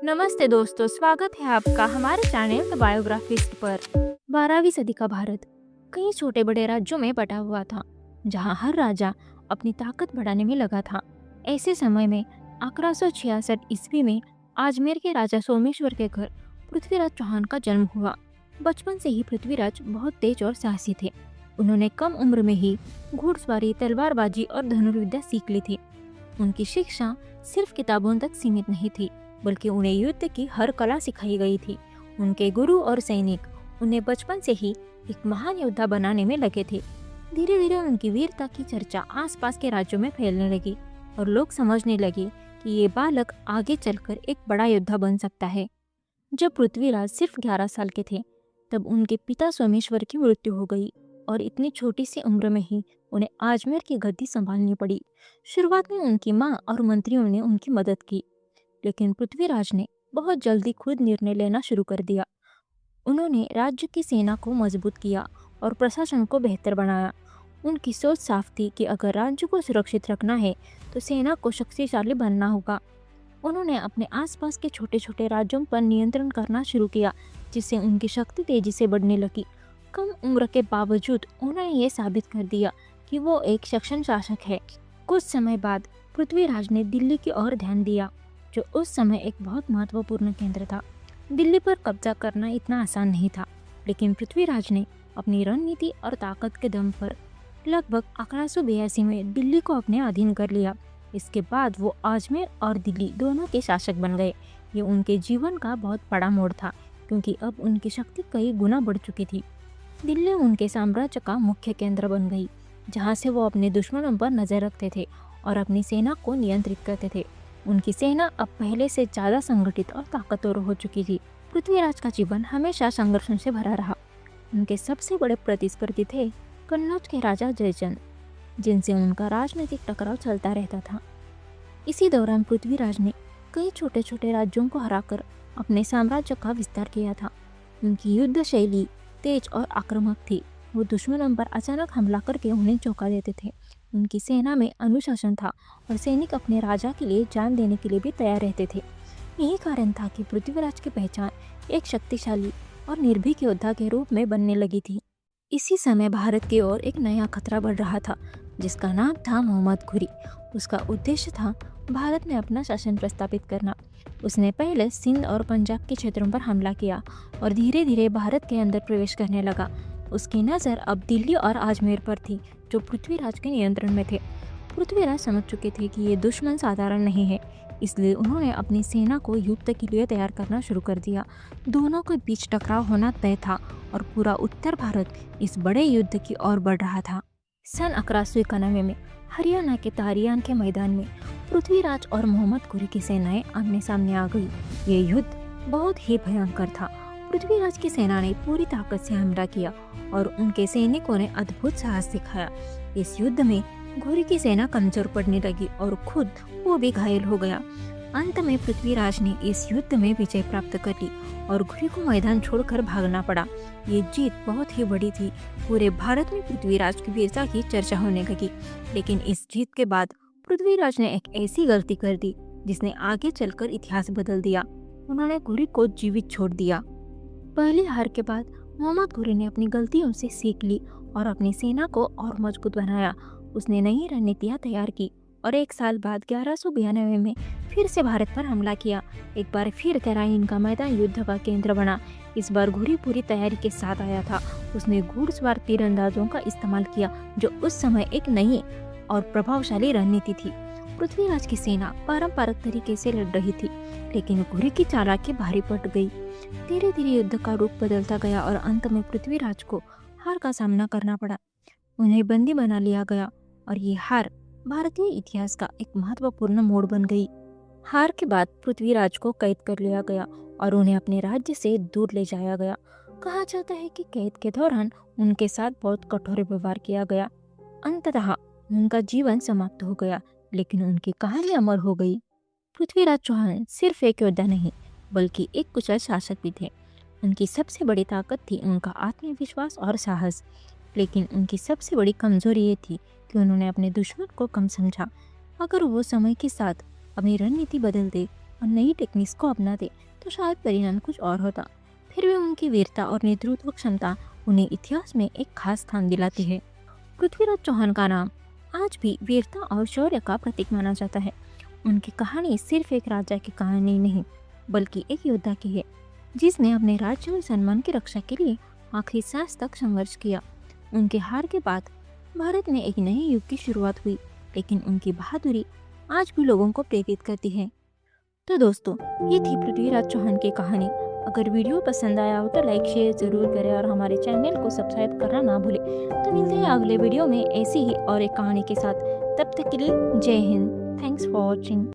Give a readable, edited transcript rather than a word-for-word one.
नमस्ते दोस्तों, स्वागत है आपका हमारे चैनल द बायोग्राफीज पर। 12वीं सदी का भारत कई छोटे बड़े राज्यों में बटा हुआ था, जहां हर राजा अपनी ताकत बढ़ाने में लगा था। ऐसे समय में 1166 ईस्वी में आजमेर के राजा सोमेश्वर के घर पृथ्वीराज चौहान का जन्म हुआ। बचपन से ही पृथ्वीराज बहुत तेज और साहसी थे। उन्होंने कम उम्र में ही घुड़सवारी, तलवारबाजी और धनुर्विद्या सीख ली थी। उनकी शिक्षा सिर्फ किताबों तक सीमित नहीं थी, बल्कि उन्हें युद्ध की हर कला सिखाई गई थी। उनके गुरु और सैनिक उन्हें बचपन से ही एक महान योद्धा बनाने में लगे थे। धीरे धीरे उनकी वीरता की चर्चा आसपास के राज्यों में फैलने लगी और लोग समझने लगे कि ये बालक आगे चलकर एक बड़ा योद्धा बन सकता है। जब पृथ्वीराज सिर्फ 11 साल के थे, तब उनके पिता सोमेश्वर की मृत्यु हो गई और इतनी छोटी सी उम्र में ही उन्हें आजमेर की गद्दी संभालनी पड़ी। शुरुआत में उनकी माँ और मंत्रियों ने उनकी मदद की, लेकिन पृथ्वीराज ने बहुत जल्दी खुद निर्णय लेना शुरू कर दिया। उन्होंने राज्य की सेना को मजबूत किया और प्रशासन को बेहतर बनाया। उनकी सोच साफ थी कि अगर राज्य को सुरक्षित रखना है तो सेना को शक्तिशाली बनना होगा। उन्होंने अपने आसपास के छोटे छोटे राज्यों पर नियंत्रण करना शुरू किया, जिससे उनकी शक्ति तेजी से बढ़ने लगी। कम उम्र के बावजूद उन्होंने ये साबित कर दिया कि वो एक सक्षम शासक है। कुछ समय बाद पृथ्वीराज ने दिल्ली की ओर ध्यान दिया, जो उस समय एक बहुत महत्वपूर्ण केंद्र था। दिल्ली पर कब्जा करना इतना आसान नहीं था, लेकिन पृथ्वीराज ने अपनी रणनीति और ताकत के दम पर लगभग 1182 में दिल्ली को अपने अधीन कर लिया। इसके बाद वो अजमेर और दिल्ली दोनों के शासक बन गए। ये उनके जीवन का बहुत बड़ा मोड़ था, क्योंकि अब उनकी शक्ति कई गुना बढ़ चुकी थी। दिल्ली उनके साम्राज्य का मुख्य केंद्र बन गई, जहाँ से वो अपने दुश्मनों पर नजर रखते थे और अपनी सेना को नियंत्रित करते थे। उनकी सेना अब पहले से ज्यादा संगठित और ताकतवर हो चुकी थी। पृथ्वीराज का जीवन हमेशा संघर्षों से भरा रहा। उनके सबसे बड़े प्रतिस्पर्धी थे कन्नौज के राजा जयचंद, जिनसे उनका राजनीतिक टकराव चलता रहता था। इसी दौरान पृथ्वीराज ने कई छोटे छोटे राज्यों को हराकर अपने साम्राज्य का विस्तार किया था। उनकी युद्ध शैली तेज और आक्रामक थी। वो दुश्मनों पर अचानक हमला करके उन्हें चौंका देते थे। उनकी सेना में अनुशासन था और सैनिक अपने राजा के लिए जान देने के लिए भी तैयार रहते थे। यही कारण था कि पृथ्वीराज की पहचान एक शक्तिशाली और निर्भीक योद्धा के रूप में बनने लगी थी। इसी समय भारत की ओर एक नया खतरा बढ़ रहा था, जिसका नाम था मोहम्मद घुरी। उसका उद्देश्य था भारत में अपना शासन प्रस्थापित करना। उसने पहले सिंध और पंजाब के क्षेत्रों पर हमला किया और धीरे धीरे भारत के अंदर प्रवेश करने लगा। उसकी नज़र अब दिल्ली और अजमेर पर थी, जो पृथ्वीराज के नियंत्रण में थे। पृथ्वीराज समझ चुके थे कि ये दुश्मन साधारण नहीं है, इसलिए उन्होंने अपनी सेना को युद्ध के लिए तैयार करना शुरू कर दिया। दोनों के बीच टकराव होना तय था और पूरा उत्तर भारत इस बड़े युद्ध की ओर बढ़ रहा था। सन 1191 में हरियाणा के तारियान के मैदान में पृथ्वीराज और मोहम्मद घुरी की सेनाएं आमने सामने आ गई। ये युद्ध बहुत ही भयंकर था। पृथ्वीराज की सेना ने पूरी ताकत से हमला किया और उनके सैनिकों ने अद्भुत साहस दिखाया। इस युद्ध में घुरी की सेना कमजोर पड़ने लगी और खुद वो भी घायल हो गया। अंत में पृथ्वीराज ने इस युद्ध में विजय प्राप्त कर ली और घुरी को मैदान छोड़कर भागना पड़ा। ये जीत बहुत ही बड़ी थी। पूरे भारत में पृथ्वीराज की वीरता की चर्चा होने लगी। लेकिन इस जीत के बाद पृथ्वीराज ने एक ऐसी गलती कर दी जिसने आगे चलकर इतिहास बदल दिया। उन्होंने घुरी को जीवित छोड़ दिया। पहली हार के बाद मोहम्मद घुरी ने अपनी गलतियों से सीख ली और अपनी सेना को और मजबूत बनाया। उसने नई रणनीतियाँ तैयार की और एक साल बाद 1192 में फिर से भारत पर हमला किया। एक बार फिर तराइन का मैदान युद्ध का केंद्र बना। इस बार घुरी पूरी तैयारी के साथ आया था। उसने घुड़सवार तीरंदाजों का इस्तेमाल किया, जो उस समय एक नई और प्रभावशाली रणनीति थी। पृथ्वीराज की सेना पारंपरिक तरीके से लड़ रही थी, लेकिन घुरी की चालाकी भारी पड़ गई। धीरे धीरे युद्ध का रूप बदलता गया और अंत में पृथ्वीराज को हार का सामना करना पड़ा। उन्हें बंदी बना लिया गया और ये हार भारतीय इतिहास का एक महत्वपूर्ण मोड़ बन गई। हार के बाद पृथ्वीराज को कैद कर लिया गया और उन्हें अपने राज्य से दूर ले जाया गया। कहा जाता है कि कैद के दौरान उनके साथ बहुत कठोर व्यवहार किया गया। अंततः उनका जीवन समाप्त हो गया, लेकिन उनकी कहानी अमर हो गई। पृथ्वीराज चौहान सिर्फ एक योद्धा नहीं, बल्कि एक कुशल शासक भी थे। उनकी सबसे बड़ी ताकत थी उनका आत्मविश्वास और साहस, लेकिन उनकी सबसे बड़ी कमजोरी ये थी कि उन्होंने अपने दुश्मन को कम समझा। अगर वो समय के साथ अपनी रणनीति बदल दे और नई टेक्निक्स को अपनाते तो शायद परिणाम कुछ और होता। फिर भी उनकी वीरता और नेतृत्व क्षमता उन्हें इतिहास में एक खास स्थान दिलाती है। पृथ्वीराज चौहान का नाम आज भी वीरता और शौर्य का प्रतीक माना जाता है। उनकी कहानी सिर्फ एक राजा की कहानी नहीं, बल्कि एक योद्धा की है, जिसने अपने राज्य और सम्मान की रक्षा के लिए आखिरी सांस तक संघर्ष किया। उनके हार के बाद भारत में एक नए युग की शुरुआत हुई, लेकिन उनकी बहादुरी आज भी लोगों को प्रेरित करती है। तो दोस्तों, ये थी पृथ्वीराज चौहान की कहानी। अगर वीडियो पसंद आया हो तो लाइक शेयर जरूर करें और हमारे चैनल को सब्सक्राइब करना ना भूलें। तो मिलते हैं अगले वीडियो में ऐसी ही और एक कहानी के साथ। तब तक के लिए जय हिंद। Thanks for watching.